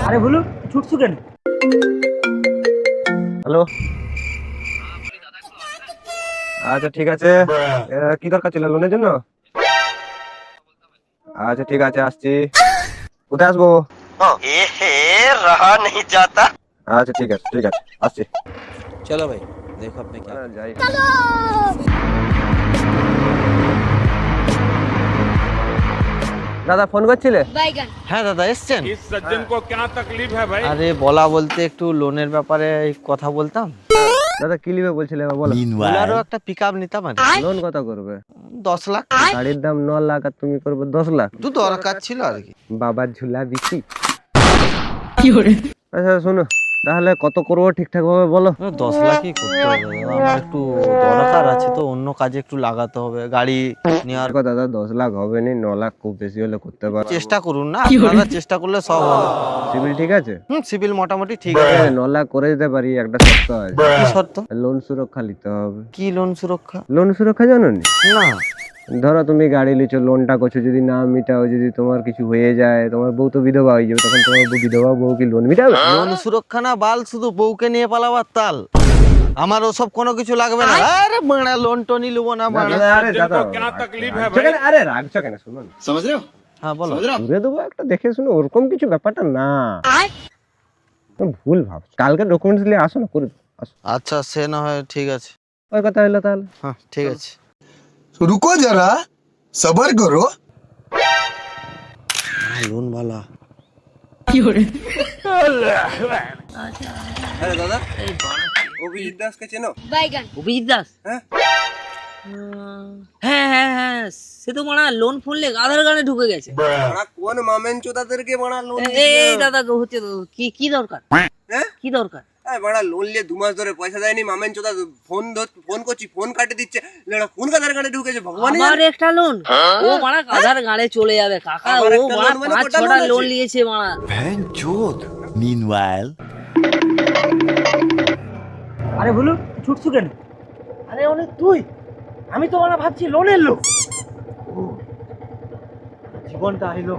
আরে বলু ছুটছু কেন? হ্যালো, আচ্ছা ঠিক আছে। কি দরকার ছিল লোনের জন্য? আচ্ছা ঠিক আছে, আসছি। কোথায় আসবো? रहा नहीं जाता। আচ্ছা ঠিক আছে ঠিক আছে, আসছি। चलो भाई देखो अपने क्या যাই। দাদা ফোন করছিলে? বাইগান। হ্যাঁ দাদা এসছেন? इस सज्जन को क्या तकलीफ है भाई? আরে বলা বলতে একটু লোনের ব্যাপারে কথা বলতাম। দাদা কি লিবে বলছিলে বলো। বোলারও একটা পিকআপ নিতাম আর কি। লোন কত করবে? 10 লাখ গাড়ির দাম 9 লাখ আর তুমি করবে 10 লাখ। একটু দরকার ছিল আর কি। বাবার ঝুলা বিক্রি। আচ্ছা শোনো, তাহলে কত করবো ঠিকঠাক ভাবে বলো। 10 লাখই করতে হবে দাদা, আমার একটু দরকার আছে তো, অন্য কাজে একটু লাগাতে হবে, গাড়ি নেওয়ার। দেখো দাদা 10 লাখ হবে না, 9 লাখ খুব বেশি হলে করতে পারবো। চেষ্টা করুন না, আপনারা চেষ্টা করলে সব হবে। সিভিল ঠিক আছে? সিভিল মোটামুটি ঠিক আছে। 9 লাখ করে দিতে পারি, একটা শর্ত আছে। কি শর্ত? লোন সুরক্ষা নিতে হবে। কি লোন সুরক্ষা? লোন সুরক্ষা জানো নি? না। ধরো তুমি গাড়ি লিছো, লোনটা করছো, যদি না মিটাও, যদি তোমার কিছু হয়ে যায়, তোমার বউ তো বিধবা হয়ে যাবে, তখন তোমার বিধবা বউ কি লোন মিটাবে? লোন সুরক্ষা না বাল, শুধু বউকে নিয়ে পালাবার তাল। আমার ওসব কোনো কিছু লাগবে না। আরে বাড়া লোন টোনি লুবো না বাড়া। আরে सज्जन দাদা को क्या तकलीफ है রাখছো भाई? কেন? আরে রাখছো কেন? শুনো না, হ্যাঁ বলো। ঘুরে দেবো একটা, দেখে শুনো, ওরকম কিছু ব্যাপারটা না। তুমি ভুল ভাবছো। কালকে ডকুমেন্টস নিয়ে আসো না, করে দেবো, আসো। আচ্ছা সে না হয় ঠিক আছে। ওই কথা হলো তাহলে। হ্যাঁ ঠিক আছে। रुको जरा सबर करो। লোন ভালো। আরে দাদা অভিজিৎ দাসকে চেনো? বাইগান। অভিজিৎ দাস? হ্যাঁ। হ্যাঁ হ্যাঁ হ্যাঁ, সে তো মানা লোন ফোন লে আধার কার্ডে ঢুকে গেছে। ওরা কোন মামেন চোদাদেরকে বাড়া লোন এই দাদা হচ্ছে তো, কি দরকার? হ্যাঁ? কি দরকার? বাড়া লোন নিয়ে 2 মাস ধরে পয়সা দেয়নি, মামেন চোদা ফোন করছি, ফোন কাটে দিচ্ছে, লেড়া কোন কাদার কাটে ঢুকেছে ভগবান জানে। আবার একটা লোন? ও মানা আধার কার্ডে চলে যাবে কাকা, আবার ও একটা মানা loan মানে 5-6টা কটা loan লোন আছে? নিয়েছে মানা। Meanwhile, আরে বলু ছুটছু কেন? আরে অনেক তুই, আমি তো মানা ভাবছি লোনের লোক। ও, জীবনটা আইলো।